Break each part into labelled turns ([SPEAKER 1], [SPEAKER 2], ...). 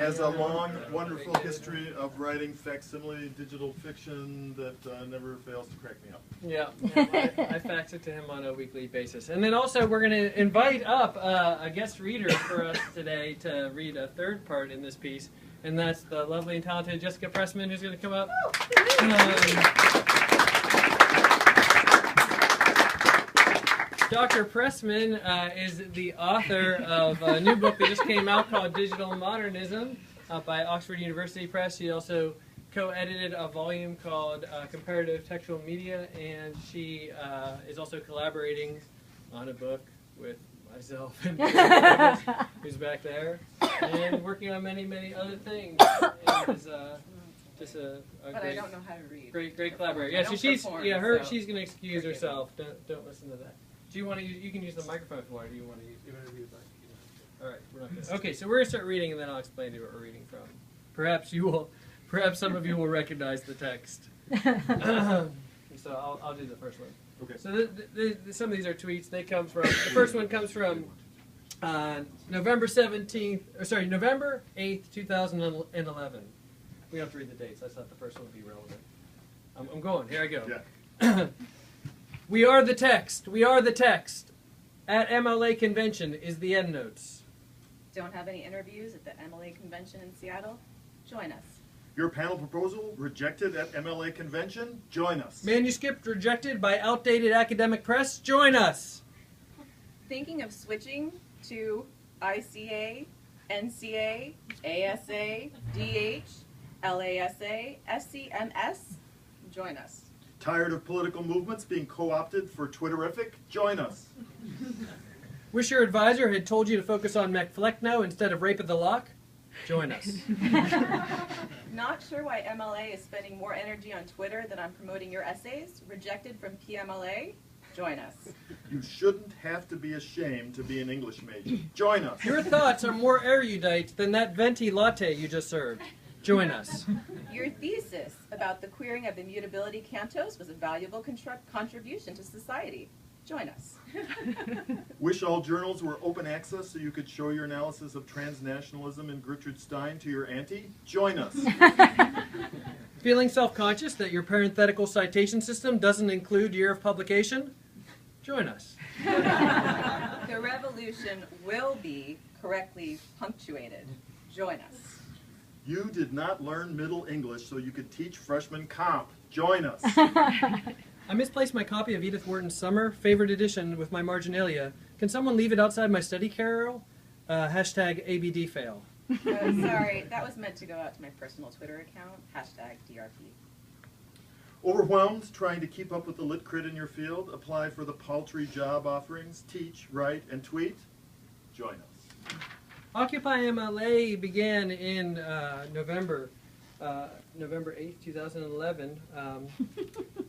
[SPEAKER 1] has a long, wonderful history of writing facsimile digital fiction that never fails to crack me up.
[SPEAKER 2] Yeah, I fax it to him on a weekly basis. And then also we're going to invite up a guest reader for us today to read a third part in this piece, and that's the lovely and talented Jessica Pressman, who's going to come up. Dr. Pressman is the author of a new book that just came out called Digital Modernism by Oxford University Press. She also co-edited a volume called Comparative Textual Media, and she is also collaborating on a book with myself and who's back there, and working on many, many other things. And is, just a
[SPEAKER 3] but
[SPEAKER 2] great,
[SPEAKER 3] I don't know how to read.
[SPEAKER 2] Great collaborator. Yeah, so she's she's going to excuse herself. Don't listen to that. Do you want to use? You can use the microphone if you want. Or do you want to use? You want to use all right, we're not gonna. Okay, so we're going to start reading, and then I'll explain to you what we're reading from. Perhaps you will. Perhaps some of you will recognize the text. So I'll do the first one. Okay. So some of these are tweets. They come from. The first one comes from November 17th. Or sorry, November 8th, 2011. We don't have to read the dates. I thought the first one would be relevant. I'm going. Here I go. Yeah. We are the text. We are the text. At MLA convention is the endnotes.
[SPEAKER 3] Don't have any interviews at the MLA convention in Seattle? Join us.
[SPEAKER 1] Your panel proposal rejected at MLA convention? Join us.
[SPEAKER 2] Manuscript rejected by outdated academic press? Join us.
[SPEAKER 3] Thinking of switching to ICA, NCA, ASA, DH, LASA, SCMS? Join us.
[SPEAKER 1] Tired of political movements being co-opted for Twitterific? Join us.
[SPEAKER 2] Wish your advisor had told you to focus on McFleckno instead of Rape of the Lock? Join us.
[SPEAKER 3] Not sure why MLA is spending more energy on Twitter than on promoting your essays? Rejected from PMLA? Join us.
[SPEAKER 1] You shouldn't have to be ashamed to be an English major. Join us.
[SPEAKER 2] Your thoughts are more erudite than that venti latte you just served. Join us.
[SPEAKER 3] Your thesis about the queering of immutability cantos was a valuable contribution to society. Join us.
[SPEAKER 1] Wish all journals were open access so you could show your analysis of transnationalism and Gertrude Stein to your auntie? Join us.
[SPEAKER 2] Feeling self-conscious that your parenthetical citation system doesn't include year of publication? Join us.
[SPEAKER 3] The revolution will be correctly punctuated. Join us.
[SPEAKER 1] You did not learn Middle English so you could teach freshman comp. Join us.
[SPEAKER 2] I misplaced my copy of Edith Wharton's Summer, favorite edition with my marginalia. Can someone leave it outside my study carrel? Hashtag ABD fail.
[SPEAKER 3] Sorry, that was meant to go out to my personal Twitter account. Hashtag DRP.
[SPEAKER 1] Overwhelmed trying to keep up with the lit crit in your field? Apply for the paltry job offerings. Teach, write, and tweet. Join us.
[SPEAKER 2] OccupyMLA began in November 8th, 2011.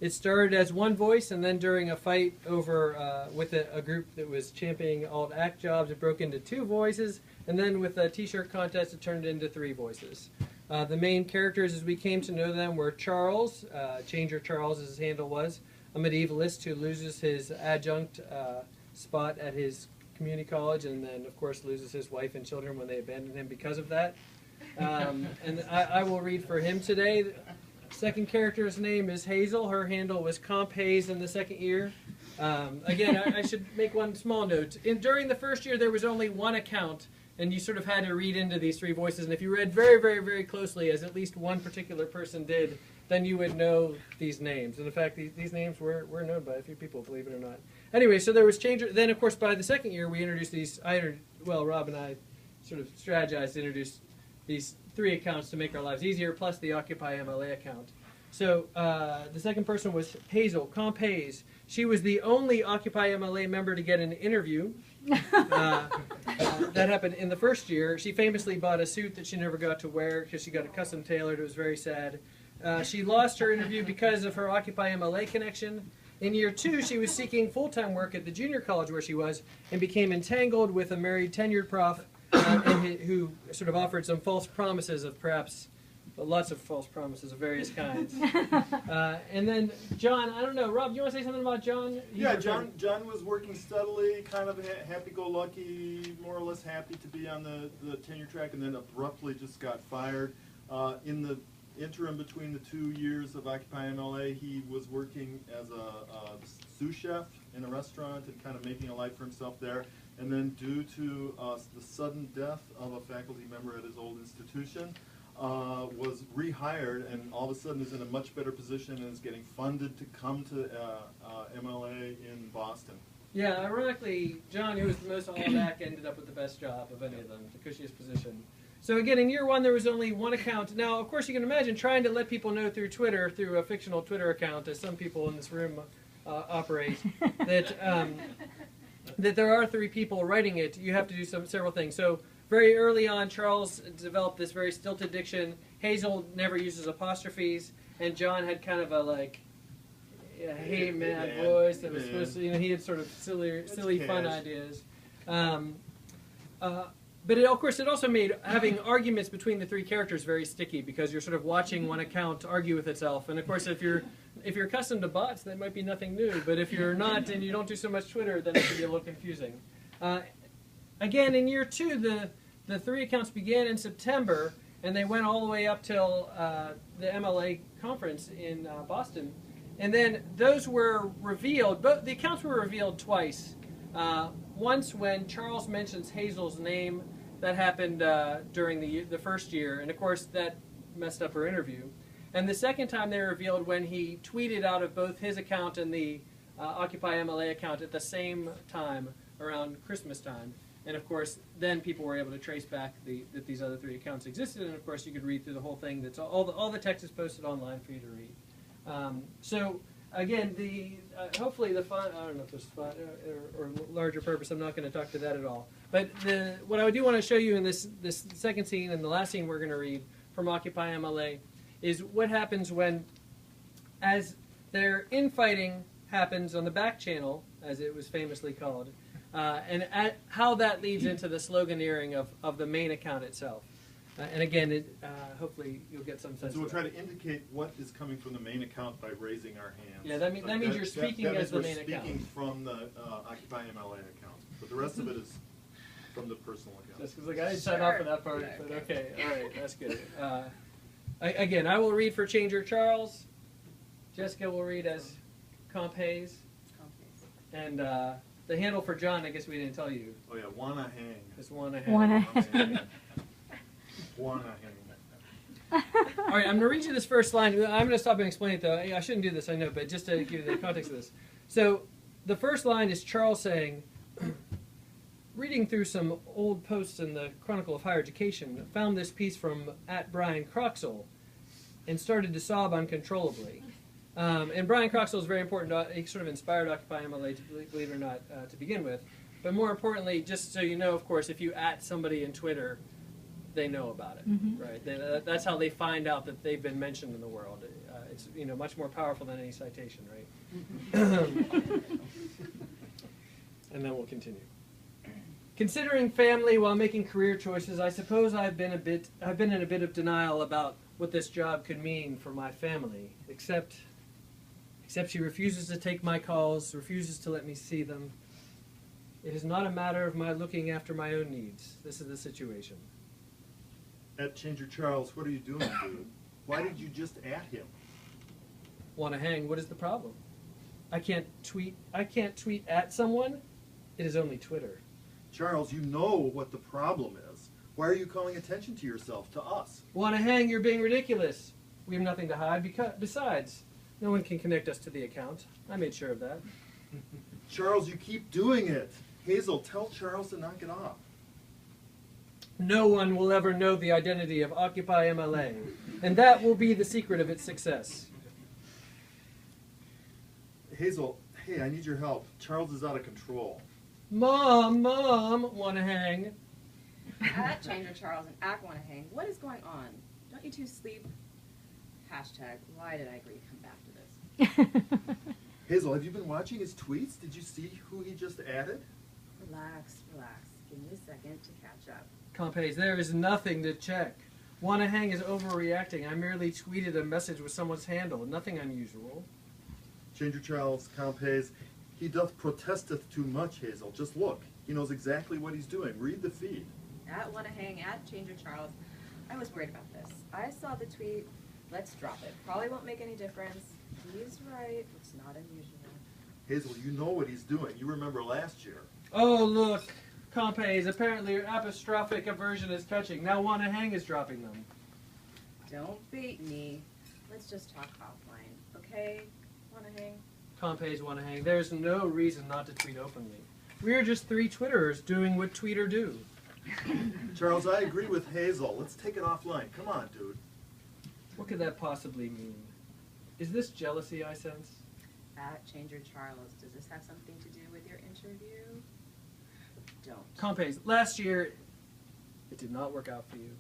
[SPEAKER 2] It started as one voice, and then during a fight over with a group that was championing alt-act jobs, it broke into 2 voices, and then with a t-shirt contest, it turned into 3 voices. The main characters, as we came to know them, were Charles, Changer Charles as his handle was, a medievalist who loses his adjunct spot at his community college, and then, of course, loses his wife and children when they abandon him because of that. And I will read for him today. The second character's name is Hazel. Her handle was Comp Hayes in the second year. Again, I should make one small note. During the first year, there was only one account, and you sort of had to read into these 3 voices. And if you read very, very, very closely, as at least one particular person did, then you would know these names. And in fact, these names were known by a few people, believe it or not. Anyway, so there was Changer. Then, of course, by the second year, we introduced these. Rob and I sort of strategized to introduce these 3 accounts to make our lives easier, plus the OccupyMLA account. So the second person was Hazel, Comp Hayes. She was the only OccupyMLA member to get an interview. That happened in the first year. She famously bought a suit that she never got to wear because she got it custom tailored. It was very sad. She lost her interview because of her OccupyMLA connection. In year 2, she was seeking full-time work at the junior college where she was and became entangled with a married tenured prof who sort of offered some false promises of perhaps but lots of false promises of various kinds. And then John, I don't know, Rob, do you want to say something about John?
[SPEAKER 1] Yeah, John was working steadily, kind of happy-go-lucky, more or less happy to be on the tenure track, and then abruptly just got fired. In the interim between the 2 years of OccupyMLA, he was working as a sous chef in a restaurant and kind of making a life for himself there. And then due to the sudden death of a faculty member at his old institution, was rehired and all of a sudden is in a much better position and is getting funded to come to MLA in Boston.
[SPEAKER 2] Yeah, ironically, John, who was the most all-back, ended up with the best job of any of them, the cushiest position. So again, in year one, there was only one account. Now, of course, you can imagine trying to let people know through Twitter, through a fictional Twitter account, as some people in this room operate, that that there are 3 people writing it. You have to do several things. So very early on, Charles developed this very stilted diction. Hazel never uses apostrophes, and John had kind of a like, hey man voice that was supposed to, he had sort of silly fun ideas. But of course, it also made having arguments between the 3 characters very sticky because you're sort of watching one account argue with itself. And of course, if you're accustomed to bots, that might be nothing new. But if you're not and you don't do so much Twitter, then it can be a little confusing. Again, in year 2, the 3 accounts began in September, and they went all the way up till the MLA conference in Boston. And then those were revealed. The accounts were revealed twice. Once when Charles mentions Hazel's name. That happened during the first year, and of course that messed up her interview. And the second time they were revealed when he tweeted out of both his account and the OccupyMLA account at the same time, around Christmas time. And of course, then people were able to trace back that these other 3 accounts existed, and of course you could read through the whole thing. That's all the text is posted online for you to read. So again, hopefully the font, I don't know if there's font or larger purpose, I'm not going to talk to that at all. But what I do want to show you in this second scene and the last scene we're going to read from OccupyMLA is what happens when, as their infighting happens on the back channel, as it was famously called, and how that leads into the sloganeering of the main account itself. And again, hopefully you'll get some sense.
[SPEAKER 1] So we'll
[SPEAKER 2] of
[SPEAKER 1] try to indicate what is coming from the main account by raising our hands.
[SPEAKER 2] Yeah, that means you're speaking as the main account.
[SPEAKER 1] Speaking from the OccupyMLA account, but the rest of it is from the personal account.
[SPEAKER 2] Just because I didn't sign off for that part, but okay, all right, that's good. Again, I will read for Changer Charles. Jessica will read as Comp Hayes. And the handle for John, I guess we didn't tell you.
[SPEAKER 1] Oh yeah, wanna hang.
[SPEAKER 2] Just wanna hang.
[SPEAKER 4] Wanna hang.
[SPEAKER 1] Wanna hang.
[SPEAKER 2] All right, I'm going to read you this first line. I'm going to stop and explain it, though. I shouldn't do this, I know, but just to give you the context of this. So the first line is Charles saying, reading through some old posts in the Chronicle of Higher Education, found this piece from @Brian Croxall and started to sob uncontrollably. And Brian Croxall is very important. He sort of inspired OccupyMLA, believe it or not, to begin with. But more importantly, just so you know, of course, if you @somebody in Twitter, they know about it, right? That's how they find out that they've been mentioned in the world. It's much more powerful than any citation, right? And then we'll continue. Considering family while making career choices, I suppose I've been in a bit of denial about what this job could mean for my family. Except she refuses to take my calls, refuses to let me see them. It is not a matter of my looking after my own needs. This is the situation.
[SPEAKER 1] @Changer Charles, what are you doing, dude? Why did you just @ him?
[SPEAKER 2] Want to hang? What is the problem? I can't tweet at someone. It is only Twitter.
[SPEAKER 1] Charles, you know what the problem is. Why are you calling attention to yourself, to us?
[SPEAKER 2] Want to hang? You're being ridiculous. We have nothing to hide. Besides, no one can connect us to the account. I made sure of that.
[SPEAKER 1] Charles, you keep doing it. Hazel, tell Charles to knock it off.
[SPEAKER 2] No one will ever know the identity of OccupyMLA, and that will be the secret of its success.
[SPEAKER 1] Hazel, hey, I need your help. Charles is out of control.
[SPEAKER 2] Mom, want to hang?
[SPEAKER 3] @Changer Charles and @wanna hang. What is going on? Don't you two sleep? #why did I agree to come back to this?
[SPEAKER 1] Hazel, have you been watching his tweets? Did you see who he just added?
[SPEAKER 3] Relax. Give me a second to catch up.
[SPEAKER 2] Comp Hayes, there is nothing to check. Wanna Hang is overreacting. I merely tweeted a message with someone's handle. Nothing unusual.
[SPEAKER 1] Change your Charles, Compes. He doth protesteth too much, Hazel. Just look. He knows exactly what he's doing. Read the feed.
[SPEAKER 3] At Wanna Hang, at Changer Charles. I was worried about this. I saw the tweet. Let's drop it. Probably won't make any difference. He's right. It's not unusual.
[SPEAKER 1] Hazel, you know what he's doing. You remember last year.
[SPEAKER 2] Oh, look. Compes, apparently your apostrophic aversion is catching. Now Wanna Hang is dropping them.
[SPEAKER 3] Don't bait me. Let's just talk offline, okay? Wanna hang?
[SPEAKER 2] Compes Wanna Hang. There's no reason not to tweet openly. We're just three Twitterers doing what tweeter do.
[SPEAKER 1] Charles, I agree with Hazel. Let's take it offline. Come on, dude.
[SPEAKER 2] What could that possibly mean? Is this jealousy I sense?
[SPEAKER 3] At Changer Charles, does this have something to do with your interview? Don't.
[SPEAKER 2] Compes, last year it did not work out for you.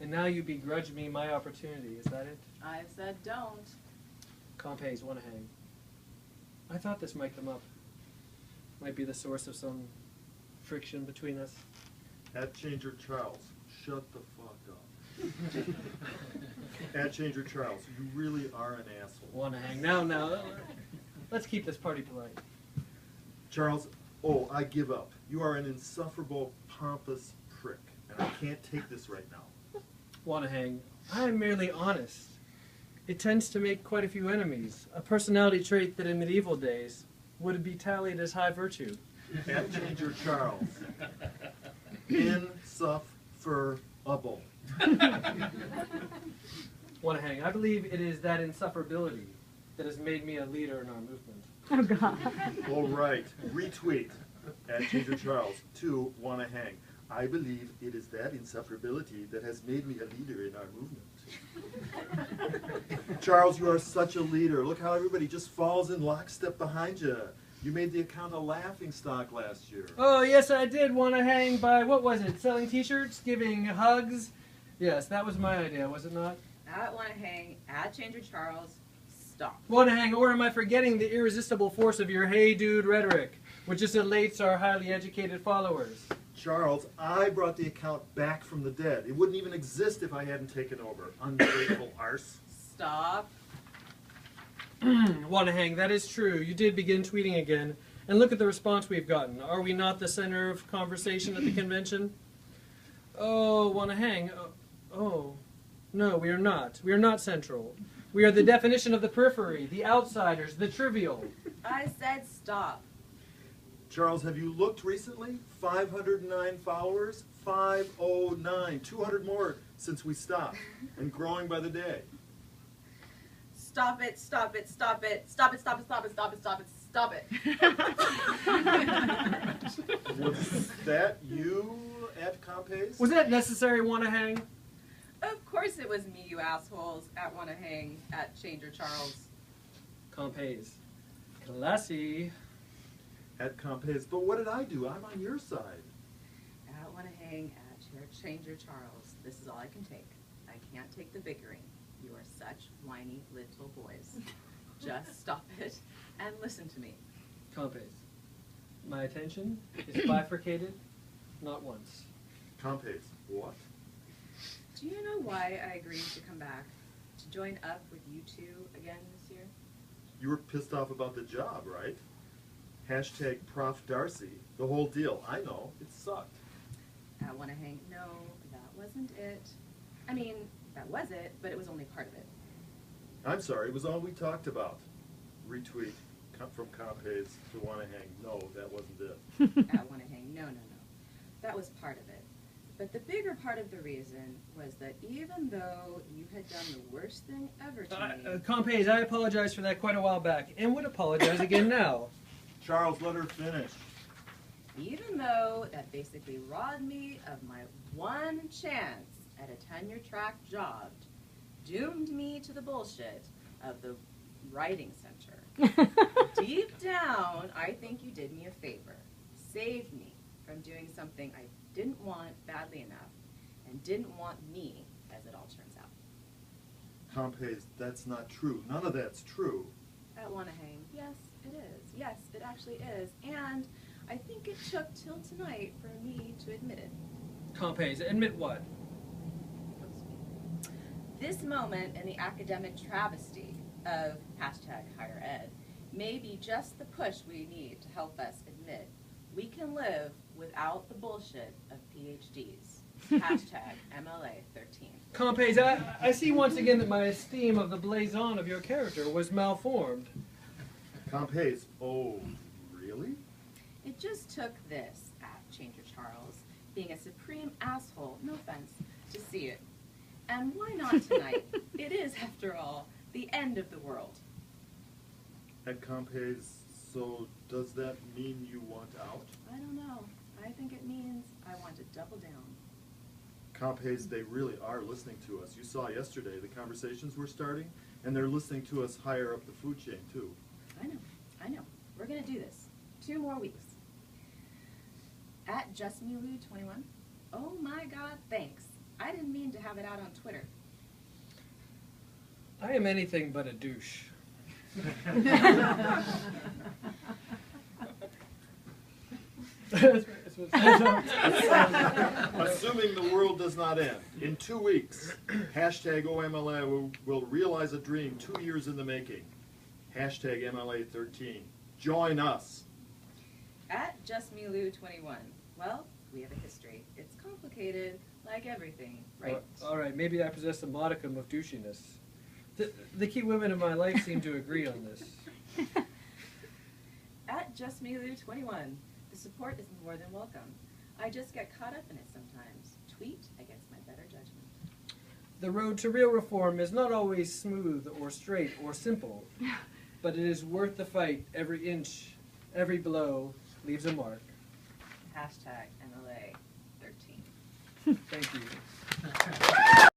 [SPEAKER 2] And now you begrudge me my opportunity. Is that it?
[SPEAKER 3] I said don't.
[SPEAKER 2] Compes Wanna Hang. I thought this might come up. Might be the source of some friction between us.
[SPEAKER 1] At Changer Charles, shut the fuck up. At Changer Charles, you really are an asshole.
[SPEAKER 2] Wanna Hang. Now. Let's keep this party polite.
[SPEAKER 1] Charles, oh, I give up. You are an insufferable, pompous prick, and I can't take this right now.
[SPEAKER 2] Wanna Hang. I am merely honest. It tends to make quite a few enemies, a personality trait that in medieval days would be tallied as high virtue.
[SPEAKER 1] At Changer Charles, insufferable.
[SPEAKER 2] Wanna Hang. I believe it is that insufferability that has made me a leader in our movement.
[SPEAKER 4] Oh, God.
[SPEAKER 1] All right, retweet. At Changer Charles, to Wanna Hang. I believe it is that insufferability that has made me a leader in our movement. Charles, you are such a leader. Look how everybody just falls in lockstep behind you. You made the account a laughingstock last year.
[SPEAKER 2] Oh, yes, I did. Wanna Hang by, what was it, selling t-shirts, giving hugs? Yes, that was my idea, was it not?
[SPEAKER 3] At Wanna Hang, at Changer Charles, stop.
[SPEAKER 2] Wanna Hang, or am I forgetting the irresistible force of your hey dude rhetoric, which just elates our highly educated followers?
[SPEAKER 1] Charles, I brought the account back from the dead. It wouldn't even exist if I hadn't taken over. Ungrateful arse.
[SPEAKER 3] Stop.
[SPEAKER 2] Wanna Hang, that is true. You did begin tweeting again. And look at the response we've gotten. Are we not the center of conversation at the convention? Oh, Wanna Hang. Oh. No, we are not. We are not central. We are the definition of the periphery, the outsiders, the trivial.
[SPEAKER 3] I said stop.
[SPEAKER 1] Charles, have you looked recently? 509 followers? 509. 200 more since we stopped. And growing by the day.
[SPEAKER 3] Stop it, stop it, stop it, stop it, stop it, stop it, stop it, stop it, stop it.
[SPEAKER 1] Was that you at Compes?
[SPEAKER 2] Was that necessary, Wanna Hang?
[SPEAKER 3] Of course it was me, you assholes, at Wanna Hang, at Changer Charles.
[SPEAKER 2] Compes. Classy.
[SPEAKER 1] At Compes. But what did I do? I'm on your side.
[SPEAKER 3] At Wanna Hang, at Changer Charles. This is all I can take. I can't take the bickering. You are such whiny little boys. Just stop it and listen to me.
[SPEAKER 2] Compes. My attention is bifurcated, not once.
[SPEAKER 1] Compes. What?
[SPEAKER 3] Do you know why I agreed to come back? To join up with you two again this year?
[SPEAKER 1] You were pissed off about the job, right? Hashtag Prof. Darcy. The whole deal. I know. It sucked.
[SPEAKER 3] At Wanna Hang, no, that wasn't it. I mean, that was it, but it was only part of it.
[SPEAKER 1] I'm sorry. It was all we talked about. Retweet from Compes to Wanna Hang. No, that wasn't it.
[SPEAKER 3] At Wanna Hang, no. That was part of it. But the bigger part of the reason was that even though you had done the worst thing ever to me...
[SPEAKER 2] Compes, I apologized for that quite a while back, and would apologize again now.
[SPEAKER 1] Charles, let her finish.
[SPEAKER 3] Even though that basically robbed me of my one chance at a tenure-track job, doomed me to the bullshit of the writing center. Deep down, I think you did me a favor. Saved me from doing something I didn't want badly enough, and didn't want me, as it all turns out.
[SPEAKER 1] Compes, that's not true. None of that's true.
[SPEAKER 3] At Wanna Hang, yes, it is. Yes, it actually is. And I think it took till tonight for me to admit it.
[SPEAKER 2] Compes, admit what?
[SPEAKER 3] Don't speak. This moment in the academic travesty of hashtag higher ed may be just the push we need to help us admit we can live without the bullshit of PhDs. Hashtag MLA 13.
[SPEAKER 2] Compes, I see once again that my esteem of the blazon of your character was malformed.
[SPEAKER 1] Compes, oh, really?
[SPEAKER 3] It just took this, at Changer Charles, being a supreme asshole, no offense, to see it. And why not tonight? It is, after all, the end of the world.
[SPEAKER 1] At Compes, so does that mean you want out?
[SPEAKER 3] I don't know. I think it means I want to double down.
[SPEAKER 1] Compes, they really are listening to us. You saw yesterday the conversations we're starting, and they're listening to us higher up the food chain, too.
[SPEAKER 3] I know. We're going to do this. 2 more weeks. At JustMeLou21. Oh my God, thanks. I didn't mean to have it out on Twitter.
[SPEAKER 2] I am anything but a douche.
[SPEAKER 1] Assuming the world does not end, in 2 weeks, hashtag OMLA will realize a dream 2 years in the making. Hashtag MLA 13. Join us.
[SPEAKER 3] At JustMeLou21. Well, we have a history. It's complicated, like everything, right?
[SPEAKER 2] All right, maybe I possess a modicum of douchiness. The key women in my life seem to agree on this.
[SPEAKER 3] At JustMeLou21. The support is more than welcome. I just get caught up in it sometimes. Tweet against my better judgment.
[SPEAKER 2] The road to real reform is not always smooth or straight or simple, but it is worth the fight. Every inch, every blow leaves a mark.
[SPEAKER 3] Hashtag MLA 13.
[SPEAKER 2] Thank you.